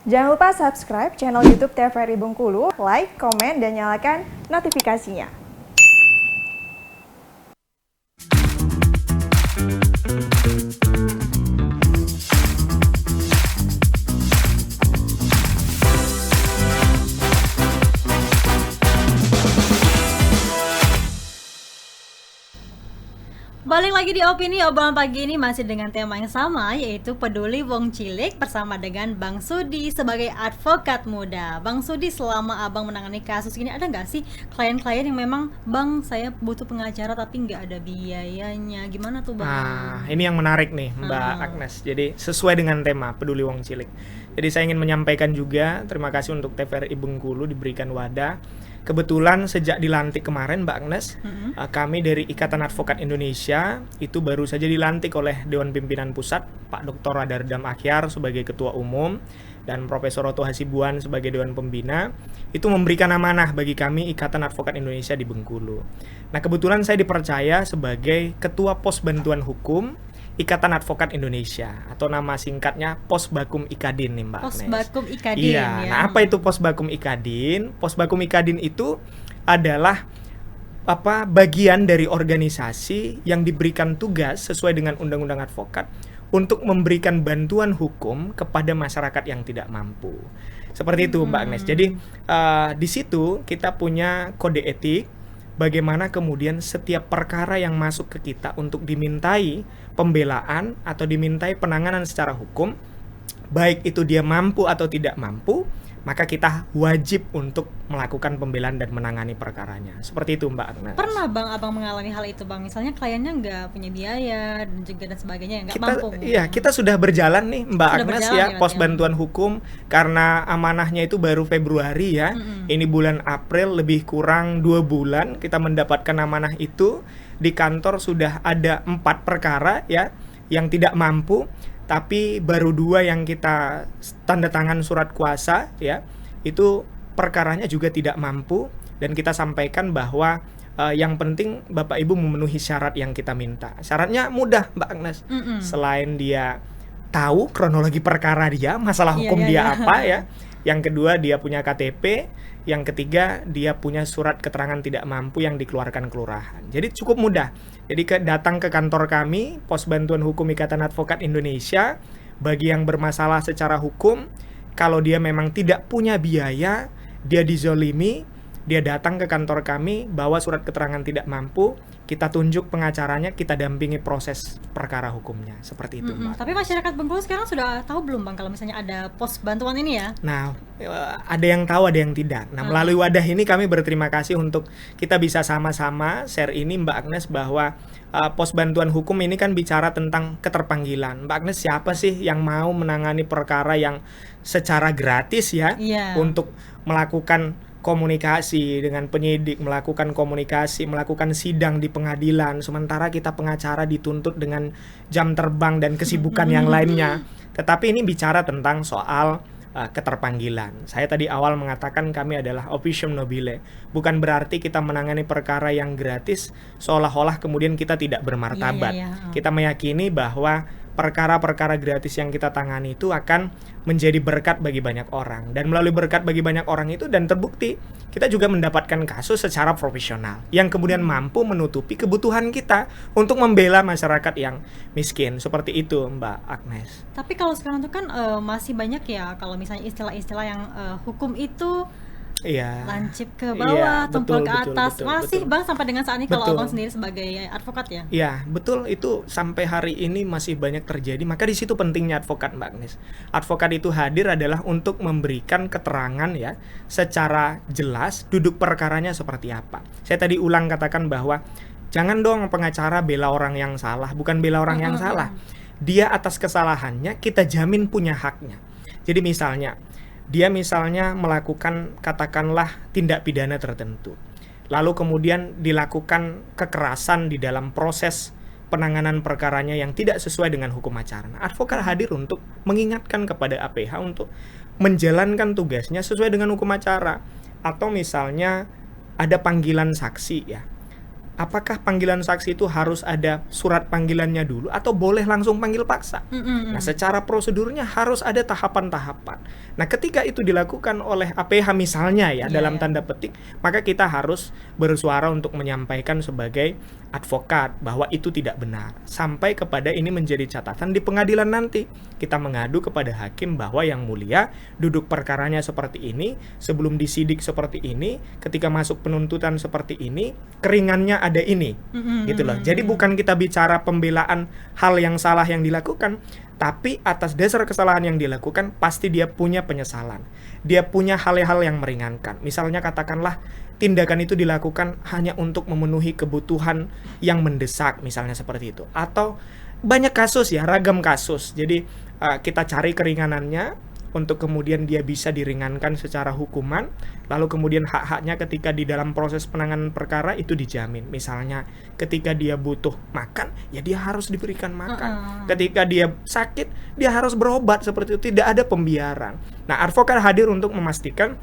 Jangan lupa subscribe channel YouTube TVRI Bengkulu, like, komen, dan nyalakan notifikasinya. Balik lagi di Opini, obrolan pagi ini masih dengan tema yang sama, yaitu peduli wong cilik bersama dengan Bang Sudi sebagai advokat muda. Bang Sudi, selama abang menangani kasus ini, ada nggak sih klien-klien yang memang, Bang, saya butuh pengacara tapi nggak ada biayanya, gimana tuh Bang? Nah, ini yang menarik nih Mbak Agnes. Jadi sesuai dengan tema peduli wong cilik. Jadi saya ingin menyampaikan juga terima kasih untuk TVRI Bengkulu diberikan wadah. Kebetulan sejak dilantik kemarin Mbak Agnes, kami dari Ikatan Advokat Indonesia itu baru saja dilantik oleh Dewan Pimpinan Pusat, Pak Dr. Radardam Akhyar sebagai Ketua Umum dan Profesor Otto Hasibuan sebagai Dewan Pembina. Itu memberikan amanah bagi kami Ikatan Advokat Indonesia di Bengkulu. Nah, kebetulan saya dipercaya sebagai Ketua Pos Bantuan Hukum Ikatan Advokat Indonesia, atau nama singkatnya Posbakum Ikadin nih Mbak Agnes. Posbakum Ikadin. Iya, ya. Nah apa itu Posbakum Ikadin? Posbakum Ikadin itu adalah bagian dari organisasi yang diberikan tugas sesuai dengan Undang-Undang Advokat untuk memberikan bantuan hukum kepada masyarakat yang tidak mampu. Seperti itu Mbak Agnes. Jadi di situ kita punya kode etik. Bagaimana kemudian setiap perkara yang masuk ke kita untuk dimintai pembelaan atau dimintai penanganan secara hukum, baik itu dia mampu atau tidak mampu, maka kita wajib untuk melakukan pembelaan dan menangani perkaranya. Seperti itu Mbak Agnes. Pernah Bang abang mengalami hal itu Bang? Misalnya kliennya nggak punya biaya dan juga dan sebagainya, nggak mampu. Iya, kita sudah berjalan nih Mbak Sudah Agnes berjalan ya, ya, pos ya. bantuan hukum, karena amanahnya itu baru Februari ya. Ini bulan April, lebih kurang 2 bulan kita mendapatkan amanah itu. Di kantor sudah ada 4 perkara ya yang tidak mampu, tapi baru 2 yang kita tanda tangan surat kuasa ya, itu perkaranya juga tidak mampu, dan kita sampaikan bahwa yang penting Bapak Ibu memenuhi syarat yang kita minta. Syaratnya mudah Mbak Agnes. Selain dia tahu kronologi perkara dia, masalah hukum dia apa ya. Yang kedua dia punya KTP, yang ketiga dia punya surat keterangan tidak mampu yang dikeluarkan kelurahan. Jadi cukup mudah. Jadi datang ke kantor kami, Pos Bantuan Hukum Ikatan Advokat Indonesia. Bagi yang bermasalah secara hukum, kalau dia memang tidak punya biaya, dia dizolimi, dia datang ke kantor kami, bawa surat keterangan tidak mampu, kita tunjuk pengacaranya, kita dampingi proses perkara hukumnya. Seperti itu Mbak. Tapi masyarakat Bengkulu sekarang sudah tahu belum Bang kalau misalnya ada pos bantuan ini ya? Nah, ada yang tahu, ada yang tidak. Nah, melalui wadah ini kami berterima kasih untuk kita bisa sama-sama share ini Mbak Agnes, bahwa pos bantuan hukum ini kan bicara tentang keterpanggilan. Mbak Agnes, siapa sih yang mau menangani perkara yang secara gratis ya, untuk melakukan komunikasi dengan penyidik, melakukan komunikasi, melakukan sidang di pengadilan, sementara kita pengacara dituntut dengan jam terbang dan kesibukan yang lainnya. Tetapi ini bicara tentang soal keterpanggilan. Saya tadi awal mengatakan kami adalah officium nobile. Bukan berarti kita menangani perkara yang gratis seolah-olah kemudian kita tidak bermartabat. Kita meyakini bahwa perkara-perkara gratis yang kita tangani itu akan menjadi berkat bagi banyak orang, dan melalui berkat bagi banyak orang itu dan terbukti kita juga mendapatkan kasus secara profesional yang kemudian mampu menutupi kebutuhan kita untuk membela masyarakat yang miskin. Seperti itu Mbak Agnes. Tapi kalau sekarang tuh kan masih banyak ya kalau misalnya istilah-istilah yang hukum itu lancip ke bawah, tumpul ke atas. Masih Bang sampai dengan saat ini kalau Abang sendiri sebagai advokat ya? Iya, betul, itu sampai hari ini masih banyak terjadi. Maka di situ pentingnya advokat Mbak Agnes. Advokat itu hadir adalah untuk memberikan keterangan ya secara jelas duduk perkaranya seperti apa. Saya tadi ulang katakan bahwa jangan dong pengacara bela orang yang salah, bukan bela orang yang salah. Dia atas kesalahannya kita jamin punya haknya. Jadi dia misalnya melakukan katakanlah tindak pidana tertentu, lalu kemudian dilakukan kekerasan di dalam proses penanganan perkaranya yang tidak sesuai dengan hukum acara. Nah, advokat hadir untuk mengingatkan kepada APH untuk menjalankan tugasnya sesuai dengan hukum acara. Atau misalnya ada panggilan saksi ya, apakah panggilan saksi itu harus ada surat panggilannya dulu atau boleh langsung panggil paksa? Nah, secara prosedurnya harus ada tahapan-tahapan. Nah, ketika itu dilakukan oleh APH misalnya ya, dalam tanda petik, maka kita harus bersuara untuk menyampaikan sebagai advokat bahwa itu tidak benar. Sampai kepada ini menjadi catatan di pengadilan nanti. Kita mengadu kepada hakim bahwa yang mulia, duduk perkaranya seperti ini, sebelum disidik seperti ini, ketika masuk penuntutan seperti ini, keringannya ada ini, gitu loh. Jadi bukan kita bicara pembelaan hal yang salah yang dilakukan, tapi atas dasar kesalahan yang dilakukan pasti dia punya penyesalan, dia punya hal-hal yang meringankan. Misalnya katakanlah tindakan itu dilakukan hanya untuk memenuhi kebutuhan yang mendesak, misalnya seperti itu, atau banyak kasus ya, ragam kasus. Jadi kita cari keringanannya untuk kemudian dia bisa diringankan secara hukuman, lalu kemudian hak-haknya ketika di dalam proses penanganan perkara itu dijamin. Misalnya ketika dia butuh makan, ya dia harus diberikan makan. Ketika dia sakit, dia harus berobat, seperti itu, tidak ada pembiaran. Nah, advokat hadir untuk memastikan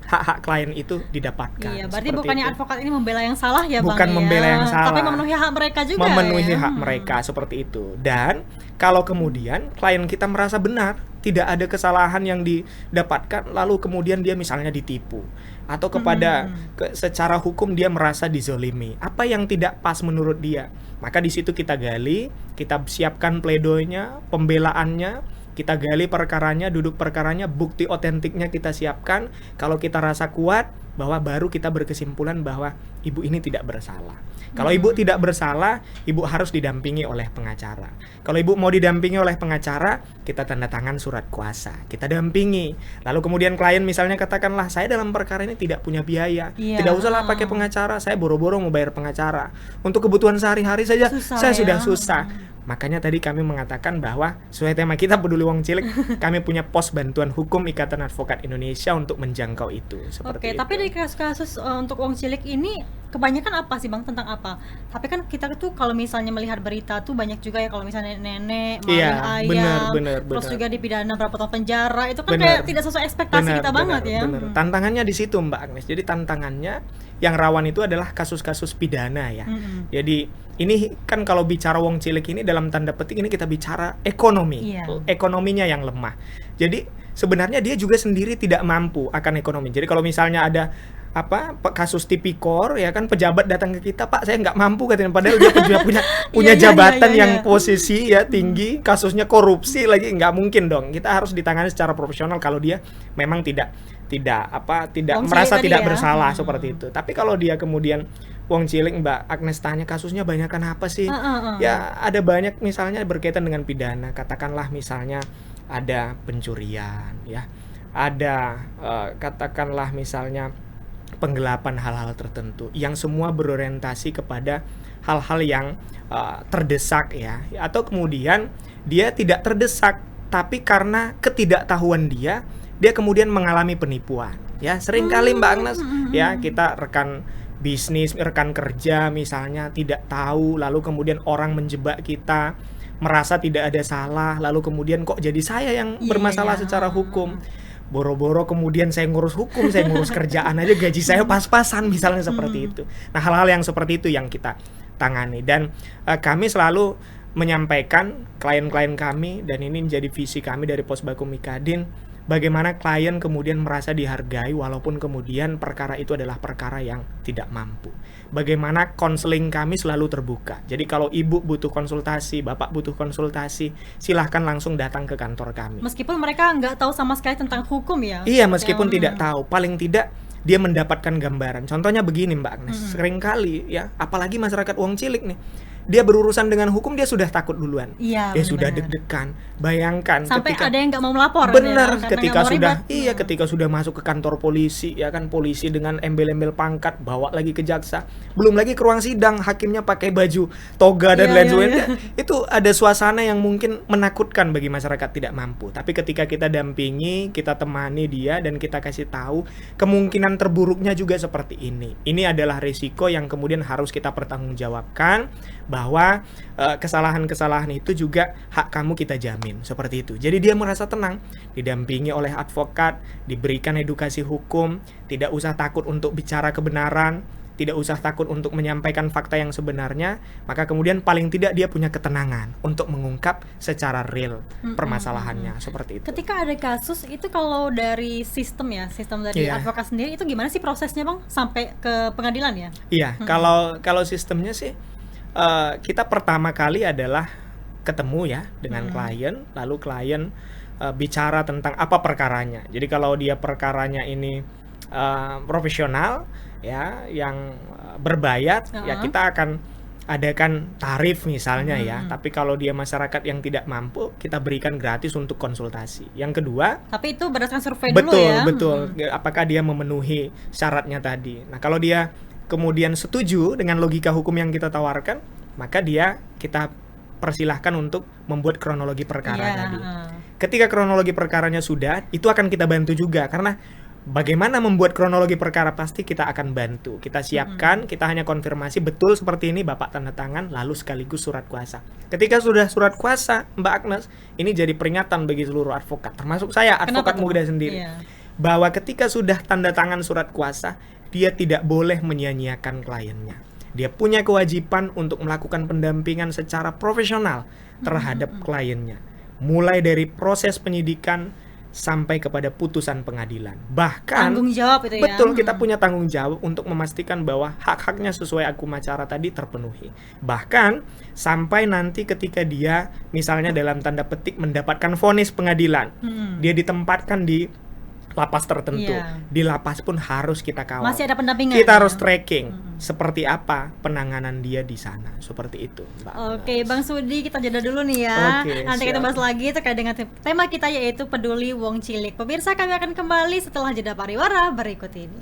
hak-hak klien itu didapatkan. Iya, berarti bukannya advokat ini membela yang salah ya, Bang? Bukan membela yang salah, tapi memenuhi hak mereka juga. Memenuhi hak mereka, seperti itu. Dan kalau kemudian klien kita merasa benar, tidak ada kesalahan yang didapatkan, lalu kemudian dia misalnya ditipu, atau kepada secara hukum dia merasa dizolimi, apa yang tidak pas menurut dia, maka di situ kita gali, kita siapkan pledoinya, pembelaannya, kita gali perkaranya, duduk perkaranya, bukti otentiknya kita siapkan. Kalau kita rasa kuat, bahwa baru kita berkesimpulan bahwa ibu ini tidak bersalah. Kalau ibu tidak bersalah, ibu harus didampingi oleh pengacara. Kalau ibu mau didampingi oleh pengacara, kita tanda tangan surat kuasa, kita dampingi. Lalu kemudian klien misalnya katakanlah, saya dalam perkara ini tidak punya biaya, tidak usahlah pakai pengacara, saya boro-boro mau bayar pengacara. Untuk kebutuhan sehari-hari saja saya sudah susah. Makanya tadi kami mengatakan bahwa sesuai tema kita Peduli Wong Cilik, kami punya pos bantuan hukum Ikatan Advokat Indonesia untuk menjangkau itu. Seperti itu. Tapi dari kasus-kasus untuk Wong Cilik ini kebanyakan apa sih, Bang, tentang apa? Tapi kan kita tuh kalau misalnya melihat berita tuh banyak juga ya, kalau misalnya nenek, maling ayam, terus juga dipidana berapa tahun penjara, itu kan kayak tidak sesuai ekspektasi kita banget ya. Tantangannya di situ, Mbak Agnes. Jadi tantangannya yang rawan itu adalah kasus-kasus pidana ya. Jadi ini kan kalau bicara Wong Cilik ini dalam tanda petik ini kita bicara ekonomi, ekonominya yang lemah. Jadi sebenarnya dia juga sendiri tidak mampu akan ekonomi. Jadi kalau misalnya ada kasus tipikor ya kan, pejabat datang ke kita, Pak saya nggak mampu katanya, padahal dia juga punya jabatan yang posisi ya tinggi, kasusnya korupsi lagi, nggak mungkin dong. Kita harus ditangani secara profesional kalau dia memang tidak merasa tidak bersalah seperti itu. Tapi kalau dia kemudian Wong Cilik, Mbak Agnes tanya kasusnya banyakan apa sih? Ya ada banyak, misalnya berkaitan dengan pidana, katakanlah misalnya ada pencurian ya, ada katakanlah misalnya penggelapan hal-hal tertentu yang semua berorientasi kepada hal-hal yang terdesak ya, atau kemudian dia tidak terdesak tapi karena ketidaktahuan dia kemudian mengalami penipuan ya. Seringkali Mbak Agnes ya, kita rekan bisnis, rekan kerja misalnya tidak tahu, lalu kemudian orang menjebak kita, merasa tidak ada salah, lalu kemudian kok jadi saya yang bermasalah secara hukum. Boro-boro kemudian saya ngurus hukum, saya ngurus kerjaan aja gaji saya pas-pasan misalnya seperti itu. Nah, hal-hal yang seperti itu yang kita tangani, dan kami selalu menyampaikan klien-klien kami, dan ini menjadi visi kami dari Posbakum Mikadin, bagaimana klien kemudian merasa dihargai walaupun kemudian perkara itu adalah perkara yang tidak mampu. Bagaimana konseling kami selalu terbuka. Jadi kalau ibu butuh konsultasi, bapak butuh konsultasi, silahkan langsung datang ke kantor kami. Meskipun mereka nggak tahu sama sekali tentang hukum ya? Iya, meskipun tidak tahu, paling tidak dia mendapatkan gambaran. Contohnya begini Mbak Agnes, seringkali ya, apalagi masyarakat Wong Cilik nih, dia berurusan dengan hukum dia sudah takut duluan. Iya, dia sudah deg-degan. Bayangkan sampai ada yang nggak mau melapor. Benar, ya, ketika sudah masuk ke kantor polisi ya kan, polisi dengan embel-embel pangkat bawa lagi ke jaksa, belum lagi ke ruang sidang, hakimnya pakai baju toga dan lain sebagainya. Itu ada suasana yang mungkin menakutkan bagi masyarakat tidak mampu. Tapi ketika kita dampingi, kita temani dia dan kita kasih tahu kemungkinan terburuknya juga seperti ini. Ini adalah risiko yang kemudian harus kita pertanggungjawabkan, bahwa kesalahan-kesalahan itu juga hak kamu kita jamin, seperti itu. Jadi dia merasa tenang, didampingi oleh advokat, diberikan edukasi hukum, tidak usah takut untuk bicara kebenaran, tidak usah takut untuk menyampaikan fakta yang sebenarnya, maka kemudian paling tidak dia punya ketenangan untuk mengungkap secara real permasalahannya, seperti itu. Ketika ada kasus itu, kalau dari sistem dari Iya. advokat sendiri itu gimana sih prosesnya Bang sampai ke pengadilan ya? Iya, kalau sistemnya sih kita pertama kali adalah ketemu ya dengan klien, lalu klien bicara tentang apa perkaranya. Jadi kalau dia perkaranya ini profesional ya, yang berbayar, ya kita akan adakan tarif misalnya ya. Tapi kalau dia masyarakat yang tidak mampu, kita berikan gratis untuk konsultasi. Yang kedua, Tapi itu berdasarkan survei dulu ya. betul, apakah dia memenuhi syaratnya tadi. Nah, kalau dia kemudian setuju dengan logika hukum yang kita tawarkan, maka kita persilahkan untuk membuat kronologi perkara Iya, tadi. Ketika kronologi perkaranya sudah, itu akan kita bantu juga, karena bagaimana membuat kronologi perkara pasti kita akan bantu. Kita siapkan, kita hanya konfirmasi betul seperti ini, Bapak tanda tangan, lalu sekaligus surat kuasa. Ketika sudah surat kuasa, Mbak Agnes, ini jadi peringatan bagi seluruh advokat, termasuk saya, advokat Kenapa tuh, muda Bang? sendiri, Iya. bahwa ketika sudah tanda tangan surat kuasa, dia tidak boleh menyia-nyiakan kliennya. Dia punya kewajiban untuk melakukan pendampingan secara profesional terhadap kliennya, mulai dari proses penyidikan sampai kepada putusan pengadilan. Bahkan Tanggung jawab itu ya. betul, kita punya tanggung jawab untuk memastikan bahwa hak-haknya sesuai hukum acara tadi terpenuhi. Bahkan sampai nanti ketika dia misalnya dalam tanda petik mendapatkan vonis pengadilan, dia ditempatkan di lapas tertentu. Iya. Di lapas pun harus kita kawal. Masih ada pendampingan Kita ya? harus tracking seperti apa penanganan dia di sana. Seperti itu, Mbak. Oke, Bang Sudi, kita jeda dulu nih ya. Oke, Nanti kita siap. bahas lagi terkait dengan tema kita, yaitu peduli wong cilik. Pemirsa, kami akan kembali setelah jeda pariwara berikut ini.